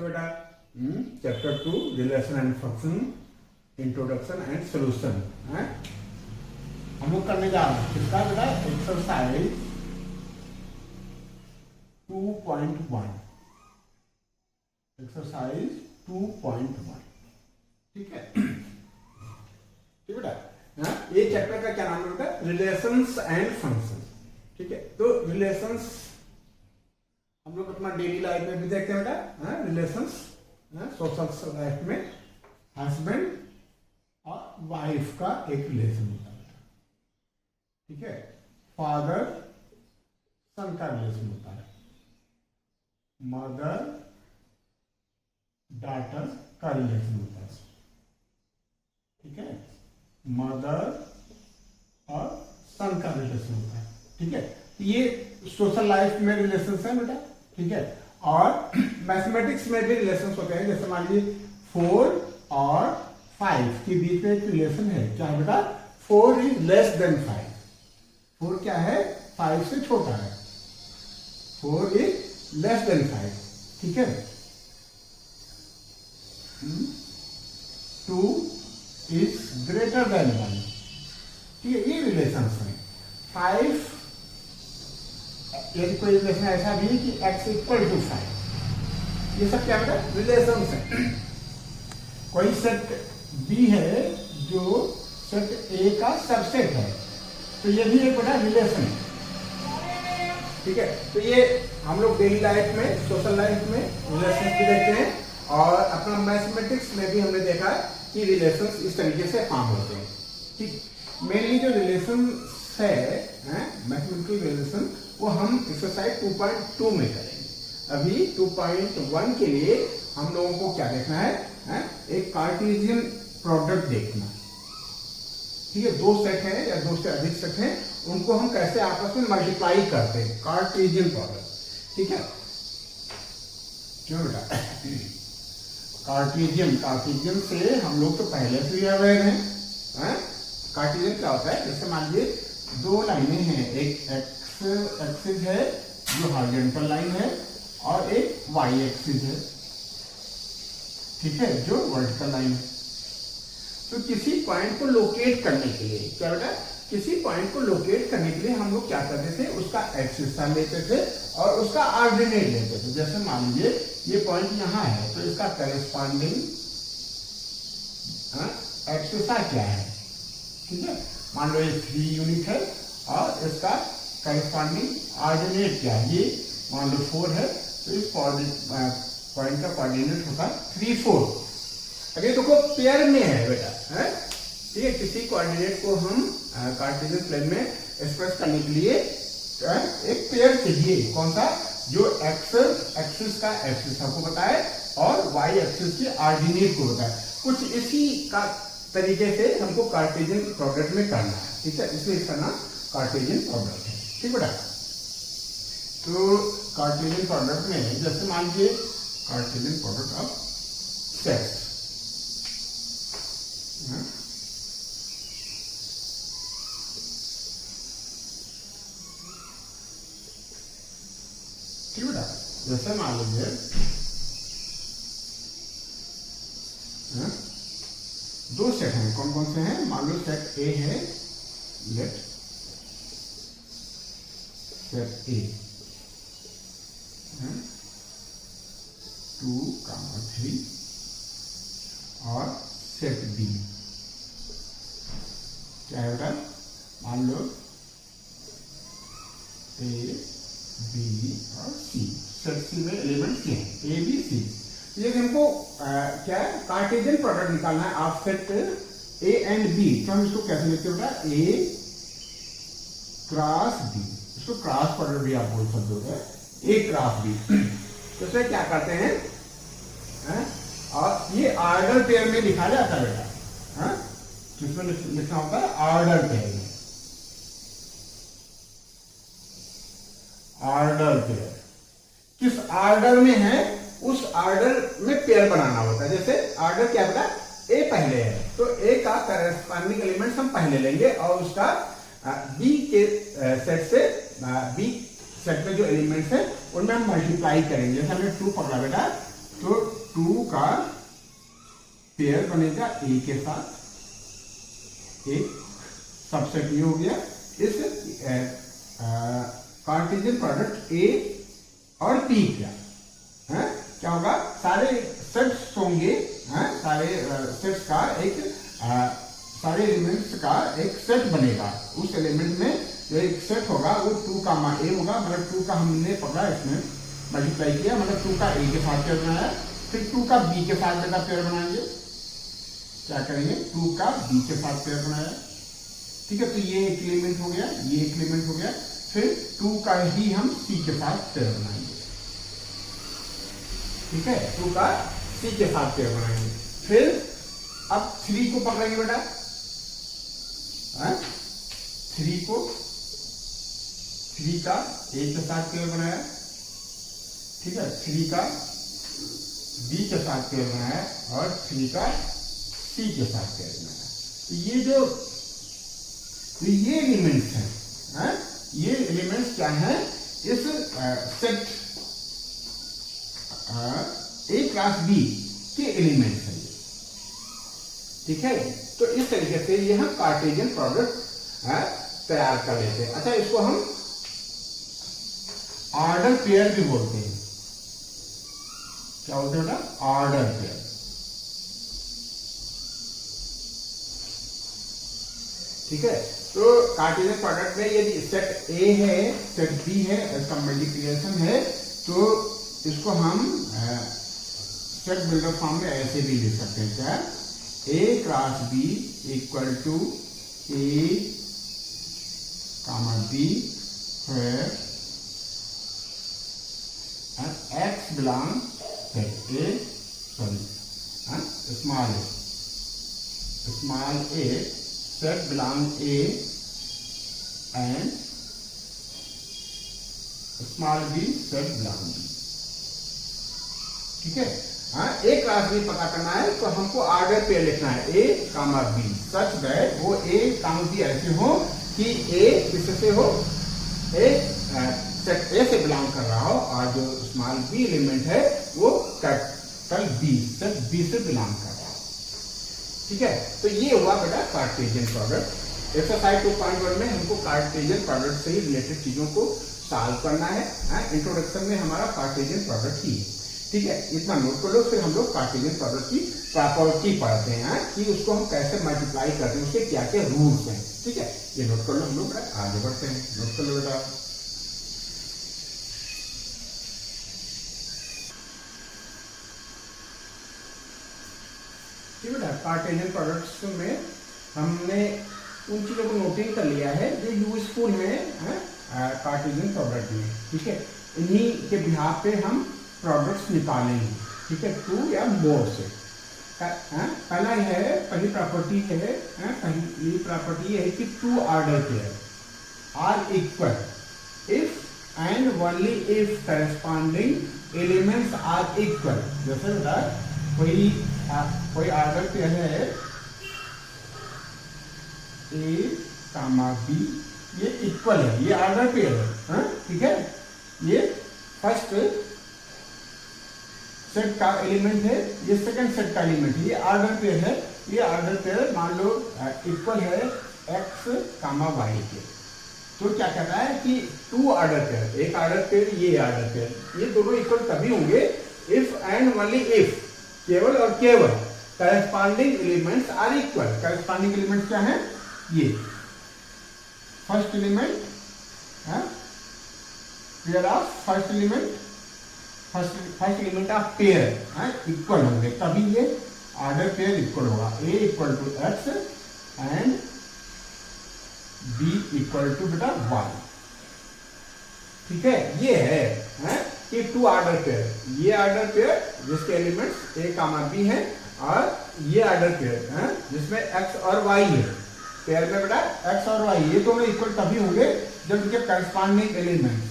कैसे बेटा? Chapter 2 relation and function, introduction and solution है हम लोग करने जा रहे हैं। किसका बेटा? Exercise 2.1, exercise 2.1। ठीक है, ठीक बेटा। ये चैप्टर का क्या नाम है बेटा? Relations and function. ठीक है, तो रिलेशंस हम लोग अपना डेली लाइफ में भी देखते हैं बेटा। रिलेशंस सोशल लाइफ में हस्बैंड और वाइफ का एक रिलेशन होता है। ठीक है, फादर सन का रिलेशन होता है, मदर डॉटर का रिलेशन होता है। ठीक है, मदर और सन का रिलेशन होता है। ठीक है, ये सोशल लाइफ में रिलेशन है बेटा। ठीक है, और मैथमेटिक्स में भी रिलेशन होते हैं। जैसे मान लीजिए 4 और 5 के बीच में एक रिलेशन है। क्या है बेटा? 4 इज लेस देन 5। 4 क्या है? 5 से छोटा है। 4 इज लेस देन 5। ठीक है, 2 इज ग्रेटर देन 1। ठीक है, ये रिलेशन है। 5 यदि कोई रिलेशन ऐसा भी है कि x इक्वल टू 5, ये सब क्या बेटा? रिलेशन है। कोई सेट B है जो सेट A का सबसेट है, तो ये भी एक बड़ा रिलेशन है। ठीक है, तो ये हम लोग डेली लाइफ में, सोशल लाइफ में रिलेशन भी देखते हैं, और अपना मैथमेटिक्स में भी हमने देखा कि रिलेशन इस तरीके से फॉर्म होते हैं। ठीक, मेनली जो रिलेशन है मैथमेटिकल रिलेशन, वो हम एक्सरसाइज 2.2 में करेंगे। अभी 2.1 के लिए हम लोगों को क्या देखना है? एक कार्टेशियन प्रोडक्ट देखना। ठीक है, दो सेट हैं या दो से अधिक सेट हैं, उनको हम कैसे आपस में मल्टीप्लाई करते हैं, कार्टेशियन प्रोडक्ट। ठीक है, क्यों बेटा? कार्टेशियन से हम लोग तो पहले से ही अवेयर हैं। कार्टेशियन क्या होता है? जैसे मान लीजिए दो लाइनें हैं, एक एक्सिस है जो हॉरिजॉन्टल लाइन है, और एक वाई एक्सिस है। ठीक है, जो वर्टिकल लाइन है। तो किसी पॉइंट को लोकेट करने के लिए क्या बेटा? किसी पॉइंट को लोकेट करने के लिए हम लोग क्या करते थे? उसका एक्सिस लेते थे और उसका ऑर्डिनेट लेते थे। जैसे मान लीजिए ये पॉइंट यहाँ है, तो इसका करेस्पॉन्डिंग एक्सिस क्या है? ठीक है, मान लो ये 3 यूनिट है और इसका करेस्पॉन्डिंग ऑर्डिनेट क्या है? ये मान लो 4 है, तो इस पॉइंट का कोऑर्डिनेट होता है 3, 4। अगर देखो पेयर में है बेटा, है ठीक है, किसी कोऑर्डिनेट को हम कार्टेशियन प्लेन में एक्सप्रेस करने के लिए एक पेयर चाहिए। कौन सा? जो एक्सिस का एक्सिस आपको बताए और वाई एक्सिस के ऑर्डिनेट को बताए। कुछ इसी का तरीके से हमको कार्टेशियन प्रोडक्ट में करना है। ठीक है, इसलिए इसका नाम कार्टेशियन प्रोडक्ट है। ठीक बेटा, तो कार्टेशियन प्रोडक्ट में जैसे मान लीजिए कार्टेशियन प्रोडक्ट ऑफ सेट्स, ठीक बेटा, जैसे मान लीजिए दो सेट हैं। कौन कौन से हैं? मान लो सेट ए है, लेट सेट ए 2, 3 और सेट बी क्या है बेटा? मान लो ए बी और सी। सेट सी में एलिमेंट क्या है? A B C. ये हमको क्या है? कार्टेशियन प्रोडक्ट निकालना है of set A and B. तो हम इसको कैसे लिखते हैं बेटा? A cross B. इसको क्रॉस प्रोडक्ट भी आप बोल सकते हो, ए क्रॉस बी। तो इसमें क्या करते हैं? और ये ऑर्डर पेयर में लिखा जाता है बेटा। किसमें लिखना होता है? ऑर्डर पेयर में। ऑर्डर पेयर किस ऑर्डर में है, उस ऑर्डर में पेयर बनाना होता है। जैसे ऑर्डर क्या बेटा? ए पहले है, तो ए का करेस्पॉन्डिंग एलिमेंट्स हम पहले लेंगे और उसका बी के सेट से बी सेट में जो एलिमेंट्स है उनमें हम मल्टीप्लाई करेंगे। जैसे हमने 2 पकड़ा बेटा, तो 2 का पेयर बनेगा ए के साथ, एक सबसेट ये हो गया। इस कार्टेशियन प्रोडक्ट ए और पी क्या क्या होगा, सारे सेट्स होंगे, सारे सेट्स का एक सारे एलिमेंट्स का एक सेट बनेगा। उस एलिमेंट में जो एक सेट होगा वो 2 का ए होगा, मतलब 2 का हमने पकड़ा इसमें मल्टीप्लाई किया, मतलब 2 का ए के साथ पेयर बनाया, फिर 2 का बी के साथ बेटा पेयर बनाएंगे, क्या करेंगे 2 का बी के साथ पेयर बनाया, ठीक है। तो ये एक एलिमेंट हो गया, ये एक एलिमेंट हो गया, फिर 2 का ही हम सी के साथ पेयर बनाएंगे, ठीक है। 2 का सी के साथ पेयर बनाएंगे, फिर अब 3 को पकड़ेंगे बेटा, 3 को 3 का ए के साथ पेयर बनाया, ठीक है, 3 का बी के साथ पेयर बनाया और 3 का सी के साथ पेयर बनाया। तो ये एलिमेंट्स हैं, ये एलिमेंट्स क्या हैं, इस सेट ए क्लास बी के एलिमेंट्स हैं, ठीक है। तो इस तरीके से ये हम कार्टेशियन प्रोडक्ट तैयार कर लेते हैं। अच्छा, इसको हम ऑर्डर पेयर भी बोलते हैं, क्या बोलते हैं बेटा, ऑर्डर पेयर, ठीक है। तो कार्टेशियन प्रोडक्ट में यदि सेट ए है, सेट बी है, इसका मल्टीप्लिकेशन है, तो इसको हम सेट बिल्डर फॉर्म में ऐसे भी लिख सकते हैं, क्या, A cross B equal to A comma B where x belong set A, sorry small a set belong A and small b set belong B, ठीक है। ए क्लास बी पता करना है तो हमको ऑर्डर पे लिखना है ए कामा बी, सच दैट वो ए कामा बी ऐसे हो कि ए किससे हो, ए सेट ए से बिलोंग कर रहा हो और जो स्मॉल बी एलिमेंट है वो कैपिटल बी सेट बी से बिलोंग कर रहा हो, ठीक है। तो ये हुआ बेटा कार्टेशियन प्रोडक्ट। एक्सरसाइज 2.1 में हमको कार्टेशियन प्रोडक्ट से ही रिलेटेड चीजों को सॉल्व करना है। इंट्रोडक्शन में हमारा कार्टेशियन प्रोडक्ट ही है, ठीक है, इतना नोट कर लो। फिर हम लोग कार्टेशियन प्रोडक्ट की प्रॉपर्टी पढ़ते हैं कि उसको हम कैसे मल्टीप्लाई करते हैं, उसके क्या क्या रूल्स हैं, ठीक है, ये नोट कर लो। हम लोग आगे बढ़ते हैं, नोट कर लो बेटा। ठीक है, कार्टेशियन प्रोडक्ट्स में हमने उन चीजों को नोटिंग कर लिया है जो यूजफुल है कार्टेशियन प्रोडक्ट में, ठीक है। इन्हीं के बिहाफ पे हम प्रोडक्ट्स निकालेंगे, ठीक है, 2 या मोर से। पहली प्रॉपर्टी है, पहली प्रॉपर्टी है कि 2 order pair are equal if and only if corresponding elements are equal. जैसे बेटा कोई ऑर्डर पेयर है ए कामा बी, ये इक्वल है, ये ऑर्डर पेयर है, ठीक है। ये फर्स्ट सेट का एलिमेंट है, ये सेकंड सेट का एलिमेंट है, ये ऑर्डर पेयर है। ये ऑर्डर पेयर मान लो इक्वल है एक्स कामा वाई के। तो क्या कहता है कि 2 ऑर्डर पेयर, एक ऑर्डर पेयर, ये ऑर्डर पेयर, ये दोनों इक्वल तभी होंगे इफ एंड ओनली इफ, केवल और केवल corresponding elements are equal. Corresponding elements क्या है, ये first element pair of first element of pair equal होंगे, तभी ये ऑर्डर पेयर इक्वल होगा। A equal to x and b equal to बेटा वाई, ठीक है। ये है कि 2 ऑर्डर पेयर, ये ऑर्डर पेयर जिसके एलिमेंट्स ए कामा बी है और ये ऑर्डर पेयर जिसमें एक्स और वाई है। पेयर में बेटा एक्स और वाई ये दोनों इक्वल तभी होंगे जब इनके corresponding elements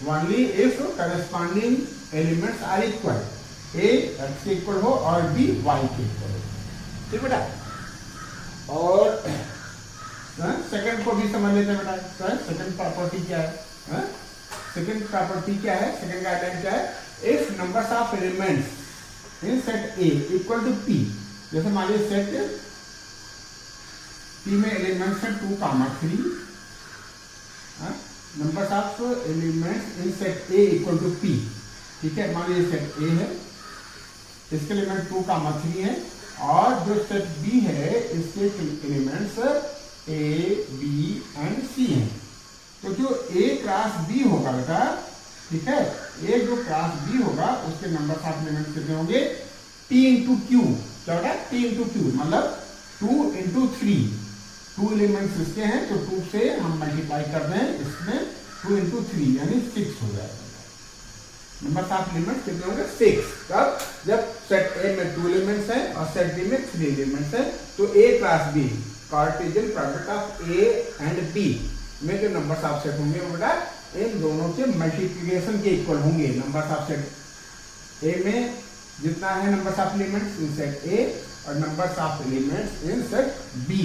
only if corresponding elements are equal, A X के इक्वल हो और बी वाई के इक्वल हो, ठीक बेटा। और सेकंड को भी समझ लेते हैं बेटा। सेकंड प्रॉपर्टी क्या है, सेकंड प्रॉपर्टी क्या है, सेकंड गाइडलाइन क्या है if numbers of elements in set A equal to P, जैसे मान लीजिए सेट पी में एलिमेंट्स हैं 2, 3, numbers of elements in set A equal to P, ठीक है। मान लीजिए सेट ए है, इसके एलिमेंट 2, 3 है, और जो सेट बी है इसके एलिमेंट्स ए, बी एंड सी हैं। तो जो ए क्रॉस बी होगा बेटा, ठीक है, ए जो क्रॉस बी होगा उसके नंबर ऑफ एलिमेंट्स कितने होंगे, टी इंटू क्यू। क्या होगा, टी इंटू क्यू, मतलब 2 इंटू 3, 2 एलिमेंट्स इसके हैं तो 2 से हम मल्टीप्लाई कर दें, इसमें 2 इंटू 3 यानी 6 हो जाएगा। नंबर ऑफ एलिमेंट्स कितने होंगे, 6। तब जब सेट ए में 2 एलिमेंट्स हैं और सेट बी में 3 एलिमेंट्स हैं, तो A cross B, Cartesian product of A and B में जो नंबर्स ऑफ सेट होंगे वो बेटा इन दोनों के मल्टीप्लिकेशन के इक्वल होंगे। नंबर्स ऑफ सेट ए में जितना है numbers of elements in set A और numbers of elements in set B,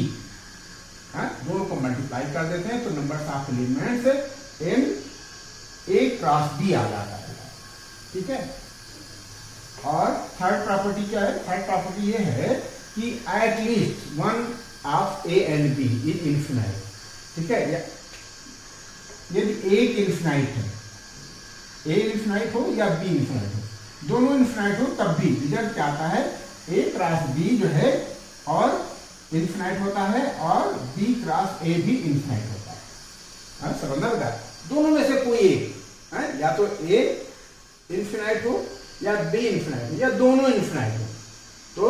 दोनों को मल्टीप्लाई कर देते हैं तो numbers of elements in A cross B आ जाता है, ठीक है। और थर्ड प्रॉपर्टी क्या है, थर्ड प्रॉपर्टी ये है कि at least one of A and B is infinite, ठीक है। यदि एक इन्फिनाइट है, ए इन्फिनाइट हो या बी इन्फिनाइट हो, दोनों इन्फिनाइट हो, तब भी रिजल्ट क्या आता है, ए क्रॉस बी जो है और इन्फिनाइट होता है और बी क्रॉस ए भी इन्फिनाइट होता है। समझना बेटा, दोनों में से कोई एक, या तो ए इन्फिनाइट हो या बी इन्फिनाइट हो या दोनों इन्फिनाइट हो, तो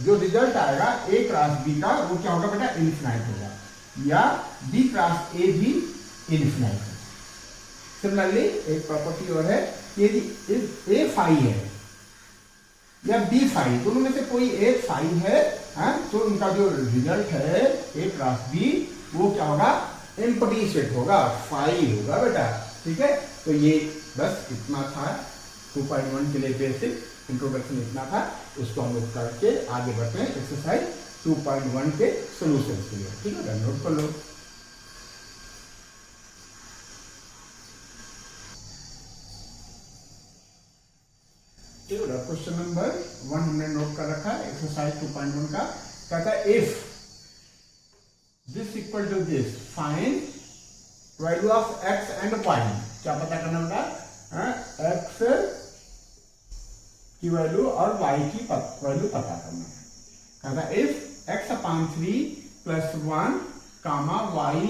जो रिजल्ट आएगा ए क्रॉस बी का वो क्या होगा बेटा, इन्फिनाइट होगा, या बी क्रॉस ए भी इन्फिनाइट है। सिमिलरली एक प्रॉपर्टी और है कि यदि ए फाई है या बी फाई, दोनों में से कोई एक फाई है, तो उनका जो रिजल्ट है ए क्रॉस बी वो क्या होगा, एम्प्टी सेट होगा, फाई होगा बेटा, ठीक है। तो ये बस इतना था 2.1 के लिए बेसिक इंट्रोडक्शन इतना था, उसको हम लोग करके आगे बढ़ते हैं एक्सरसाइज 2.1 के सोल्यूशन के लिए, ठीक है। नोट कर लो। क्वेश्चन नंबर 1 हमने नोट कर रखा है एक्सरसाइज 2.1 का। कहता है if this equal to this find value of X and Y. क्या पता करना बेटा, एक्स की वैल्यू और वाई की वैल्यू पता करना है। कहता है if X upon 3 plus 1 comma Y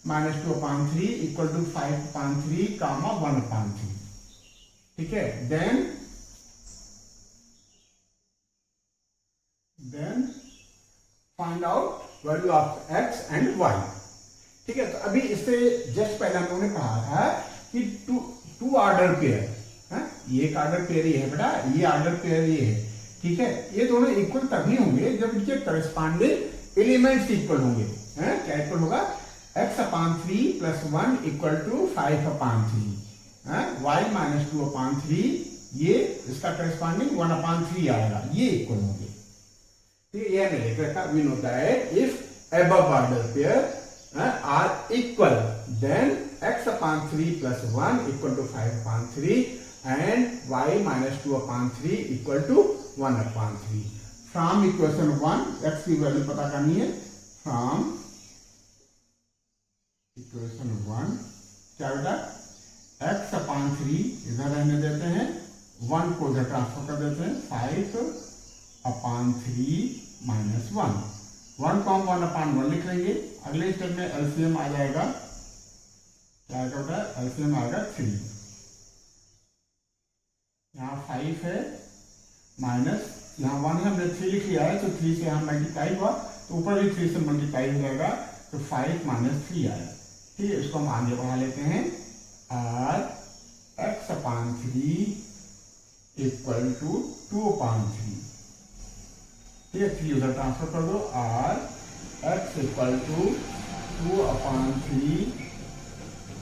minus 2 upon 3 equal to 5 upon 3 comma 1 upon 3, ठीक है। Then find out value of X and Y, ठीक है। तो अभी इससे जस्ट पहले हम लोगों ने कहा था कि टू ऑर्डर पेयर, ये एक ऑर्डर पेयर ही है बेटा, ये ऑर्डर पेयर ये है, ठीक है। ये दोनों इक्वल तभी होंगे जब इनके करस्पॉन्डिंग एलिमेंट्स इक्वल होंगे। क्या इक्वल होगा, x upon 3 plus 1 equal to 5 upon 3, y minus 2 upon 3, ये इसका करस्पॉन्डिंग 1 अपॉन 3 आएगा, ये इक्वल होंगे, ठीक है। यह नहीं लिखा मीन होता है if above order pair are equal then x upon 3 plus 1 equal to 5 upon 3 and y minus 2 upon 3 equal to 1 upon 3। From equation 1 x की वैल्यू पता करनी है, फ्रॉम इक्वेशन 1 क्या बेटा, x अपॉन 3 इधर रहने देते हैं, 1 को इधर ट्रांसफर कर देते हैं, 5 अपॉन 3 माइनस 1, 1 को हम 1 अपॉन 1 लिख लेंगे। अगले स्टेप में एलसीएम आ जाएगा, क्या आएगा, एलसीएम आएगा 3, यहाँ 5 है माइनस यहाँ 1 है, हमने 3 लिख लिया है, तो 3 से यहाँ मल्टीप्लाई हुआ तो ऊपर भी 3 से मल्टीप्लाई हो जाएगा, तो 5 माइनस 3 आएगा, ठीक है। इसको हम आगे बढ़ा लेते हैं, or X upon 3 equal to 2 upon 3, ठीक है। 3 उधर ट्रांसफर कर दो, or X equal to 2 upon 3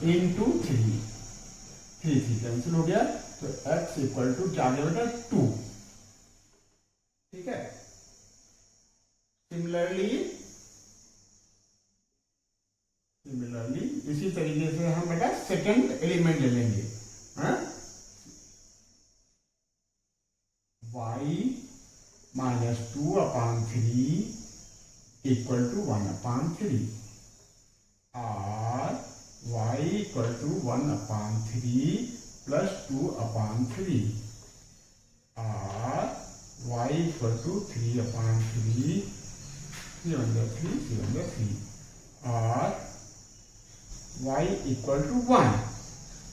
into 3, 3 cancel हो गया, तो x इक्वल टू क्या गया बेटा, 2, ठीक है। सिमिलरली इसी तरीके से हम बेटा सेकंड एलिमेंट ले लेंगे, इक्वल टू 1/3 और y इक्वल टू 1/3 प्लस 2/3 और y इक्वल टू 3/3 3/3 और y इक्वल टू 1।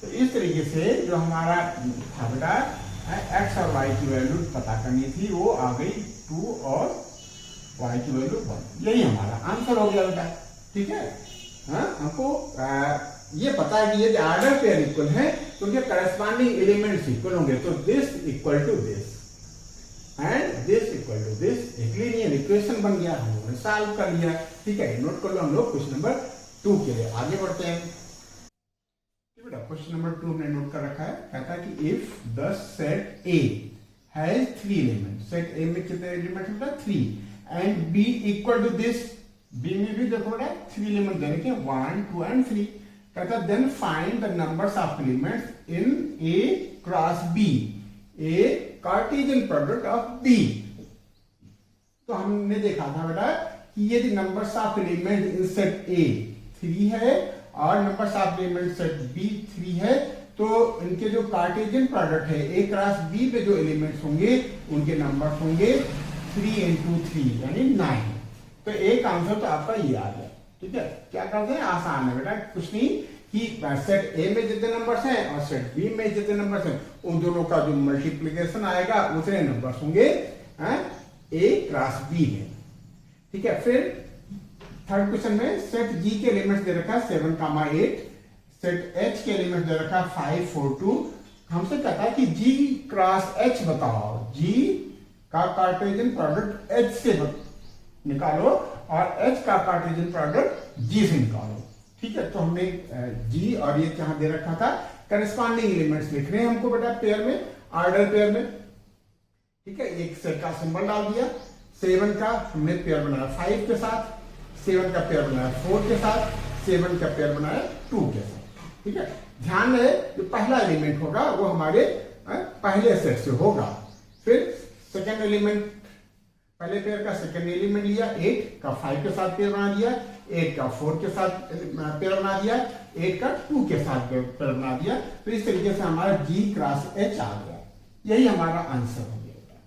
तो इस तरीके से जो हमारा था बेटा x और y की वैल्यू पता करनी थी, वो आ गई 2 और y की वैल्यू 1। यही हमारा आंसर हो गया बेटा। ठीक है, हाँ, हमको ये पता है कि ये ऑर्डर पेयर इक्वल है तो उनके करस्पॉन्डिंग एलिमेंट्स इक्वल होंगे। तो this equal to this and this equal to this, एक लीनियर इक्वेशन बन गया, हम लोगों ने सॉल्व कर लिया। ठीक है, नोट कर लो हम लोग क्वेश्चन नंबर 2 के लिए आगे बढ़ते हैं। बेटा क्वेश्चन नंबर 2 हमने नोट कर रखा है, कहता है कि if the set A has 3 element, set A में कितने एलिमेंट होता है 3, and B equal to this, B में भी देखो बेटा 3 एलिमेंट दे रखे हैं 1 2 एंड 3। कहता है then find the numbers of elements in A cross B, A Cartesian product of B। तो हमने देखा था बेटा कि यदि numbers of element in set A 3 है और numbers of element set B 3 है, तो इनके जो कार्टेशियन प्रोडक्ट है A क्रॉस B पे जो एलिमेंट्स होंगे उनके नंबर्स होंगे 3 into 3 यानी 9। तो एक आंसर तो आपका ये आ गया। ठीक है, क्या करते हैं, आसान है बेटा, कुछ नहीं कि सेट A में जितने नंबर्स हैं और सेट B में जितने नंबर्स हैं उन दोनों का जो मल्टीप्लिकेशन आएगा उतने नंबर्स होंगे A क्रॉस B में। ठीक है, फिर थर्ड क्वेश्चन में सेट G के एलिमेंट्स दे रखा है 7,8, सेट H के एलिमेंट्स दे रखा है 5 4 2। हमसे कहता है कि G क्रॉस H बताओ, G का कार्टेशियन प्रोडक्ट H से निकालो और H का कार्टेशियन प्रोडक्ट G से निकालो। ठीक है, तो हमने G और ये जहां दे रखा था करस्पॉन्डिंग एलिमेंट्स लिख रहे हैं हमको बेटा पेयर में, ऑर्डर पेयर में। ठीक है, एक सेट का सिंबल डाल दिया, 7 का हमने पेयर बनाया 5 के साथ, 7 का पेयर बनाया 4 के साथ, 7 का पेयर बनाया 2 के साथ। ठीक है, ध्यान रहे जो पहला एलिमेंट होगा वो हमारे पहले सेट से होगा। फिर सेकेंड एलिमेंट, पहले पेयर का सेकेंड एलिमेंट लिया, 8 का 5 के साथ पेयर बना दिया, 8 का 4 के साथ पेयर बना दिया, 8 का 2 के साथ पेयर बना दिया। तो इस तरीके से हमारा G क्रॉस H आ गया, यही हमारा आंसर हो गया।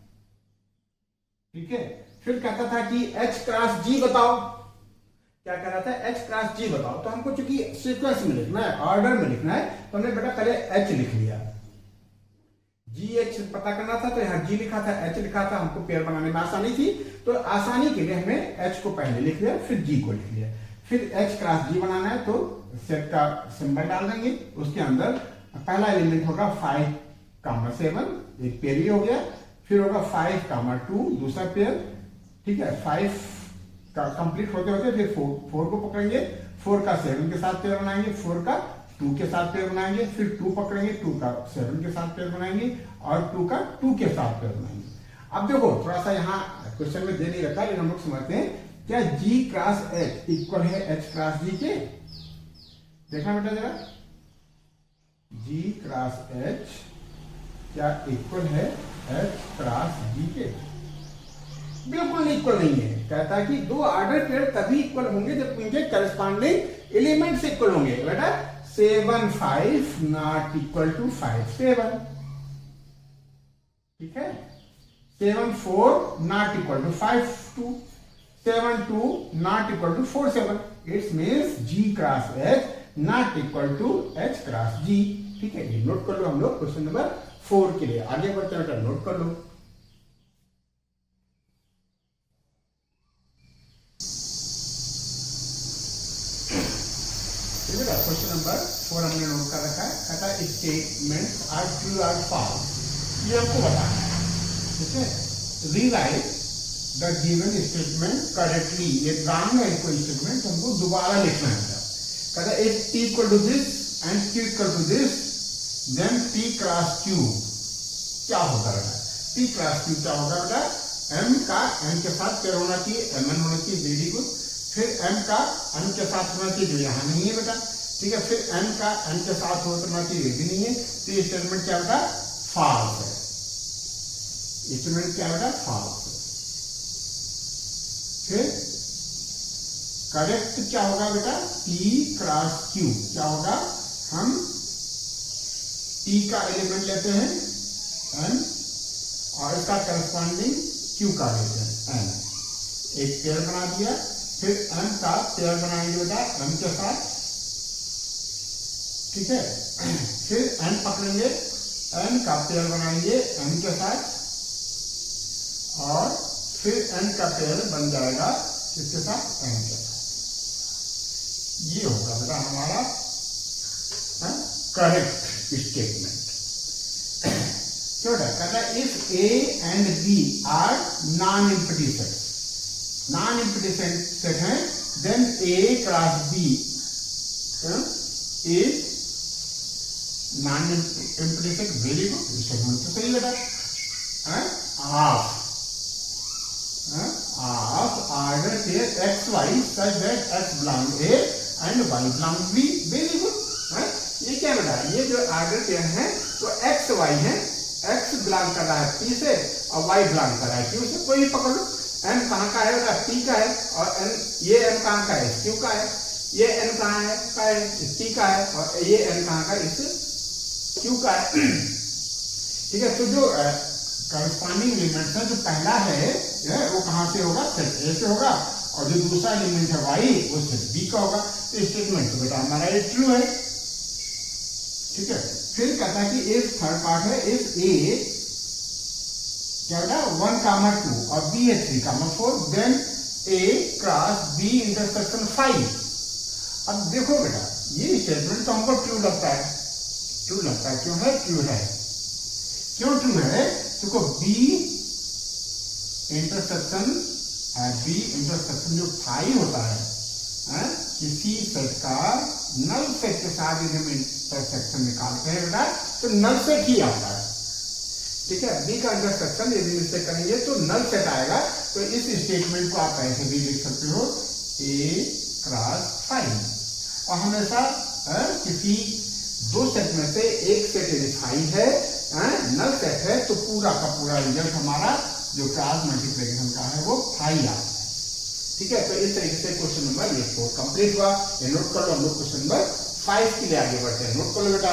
ठीक है, फिर कहता था कि H क्रॉस G बताओ, क्या कह रहा था, H क्रॉस G बताओ। तो हमको चूंकि सीक्वेंस में लिखना है, ऑर्डर में लिखना है, तो हमने बेटा पहले H लिख लिया, GH पता करना था तो यहाँ G लिखा था, H लिखा था, हमको पेयर बनाने में आसानी थी, तो आसानी के लिए हमने H को पहले लिख लिया, फिर G को लिख लिया। फिर H क्रॉस G बनाना है तो सेट का सिंबल डाल देंगे, उसके अंदर पहला एलिमेंट होगा 5,7, एक पेयर ही हो गया। फिर होगा 5,2 दूसरा पेयर। ठीक है, 5 का कंप्लीट होते होते फिर 4 को पकड़ेंगे, 4 का 7 के साथ पेयर बनाएंगे, 4 का 2 के साथ पेयर बनाएंगे, फिर 2 पकड़ेंगे, 2 का 7 के साथ पेयर बनाएंगे और 2 का 2 के साथ पेयर बनाएंगे। अब देखो थोड़ा सा यहाँ क्वेश्चन में दे नहीं रखा, लेकिन हम लोग समझते हैं क्या G क्रॉस H इक्वल है H क्रॉस G के। देखना बेटा जरा, G क्रॉस H क्या इक्वल है H क्रॉस G के? बिल्कुल इक्वल नहीं है। कहता है कि दो ऑर्डर पेयर तभी इक्वल होंगे जब उनके करस्पॉन्डिंग एलिमेंट्स इक्वल होंगे। बेटा 7 5 नॉट इक्वल टू 5 7। ठीक है, 7 4 not equal to 5 2, 7 2 not equal to 4 7। It's means G cross H not equal to H cross G। ठीक है, ये नोट कर लो हम लोग क्वेश्चन नंबर 4 के लिए आगे बढ़ते हैं, बेटा नोट कर लो। क्वेश्चन नंबर 4 हमने नोट कर रखा है, कहता है स्टेटमेंट्स आर ट्रू और फॉल्स, ये हमको बताना है। ठीक है, rewrite the given statement correctly, ये रॉन्ग है कोई स्टेटमेंट हमको दोबारा लिखना है। कहता है if T equal to this and Q equal to this then P cross Q क्या होगा बेटा? P क्रॉस Q क्या होगा बेटा? M का N के साथ पेयर होना चाहिए, Mn होना चाहिए, वेरी गुड। फिर M का N के साथ होना चाहिए जो यहाँ नहीं है बेटा। ठीक है, फिर N का N के साथ होना चाहिए, ये भी नहीं है। तो ये स्टेटमेंट क्या बेटा? फॉल्स है। स्टेटमेंट क्या बेटा? फॉल्स है। फिर करेक्ट क्या होगा बेटा, P क्रॉस Q क्या होगा, हम P का एलिमेंट लेते हैं N और इसका करस्पॉन्डिंग Q का लेते हैं N, एक पेयर बना दिया। फिर M का पेयर बनाएंगे बेटा M के साथ, ठीक है। फिर N पकड़ेंगे, N का पेयर बनाएंगे M के साथ और फिर N का पेयर बन जाएगा इसके साथ N के साथ। ये होगा बेटा हमारा करेक्ट स्टेटमेंट। क्यों कहता है if A and B are non empty sets, non empty set है, then A cross B is non empty set. Very good, statement तो सही बेटा। Of order pair XY such that X belong A and Y belong B। Very good. ये क्या बेटा, ये जो order pair है वो XY है, X बिलोंग कर रहा है P से और Y बिलोंग कर रहा है Q से। कोई भी पकड़ लो, M कहाँ का है बेटा, P का है, और N ये M कहाँ का है, Q का है, ये N कहाँ है P का है, और ये N कहाँ का है, इस Q का है। ठीक है, तो जो करस्पॉन्डिंग एलिमेंट है, जो पहला है वो कहां से होगा, सेट ए से होगा, और जो दूसरा एलिमेंट है वाई वो सेट बी का होगा। तो स्टेटमेंट तो बेटा हमारा ये ट्रू है। ठीक है, फिर कहता है कि इफ थर्ड पार्ट है, इफ ए क्या बेटा 1, 2 और बी है 3, 4, देन ए क्रॉस बी इंटरसेक्शन 5। अब देखो बेटा ये स्टेटमेंट तो हमको ट्रू लगता है, ट्रू लगता है, क्यों है, ट्रू है। क्यों ट्रू है, देखो बी इंटरसेक्शन जो 5 होता है किसी सेट का नल सेट के साथ यदि हम इंटरसेक्शन निकालते हैं बेटा तो नल सेट ही आता है। ठीक है, बी का इंटरसेक्शन यदि इससे करेंगे तो नल सेट आएगा। तो इस स्टेटमेंट को आप ऐसे भी लिख सकते हो A क्रॉस 5। और हमेशा किसी दो सेट में से एक सेट यदि 5 है, नल सेट है, तो पूरा का पूरा रिजल्ट हमारा जो क्रॉस मल्टीप्लिकेशन का है वो 5 आता है। ठीक है, तो इस तरीके से क्वेश्चन नंबर ये 4 कंप्लीट हुआ। ये नोट कर लो। हम लोग क्वेश्चन नंबर 5 के लिए आगे बढ़ते हैं। नोट कर लो बेटा।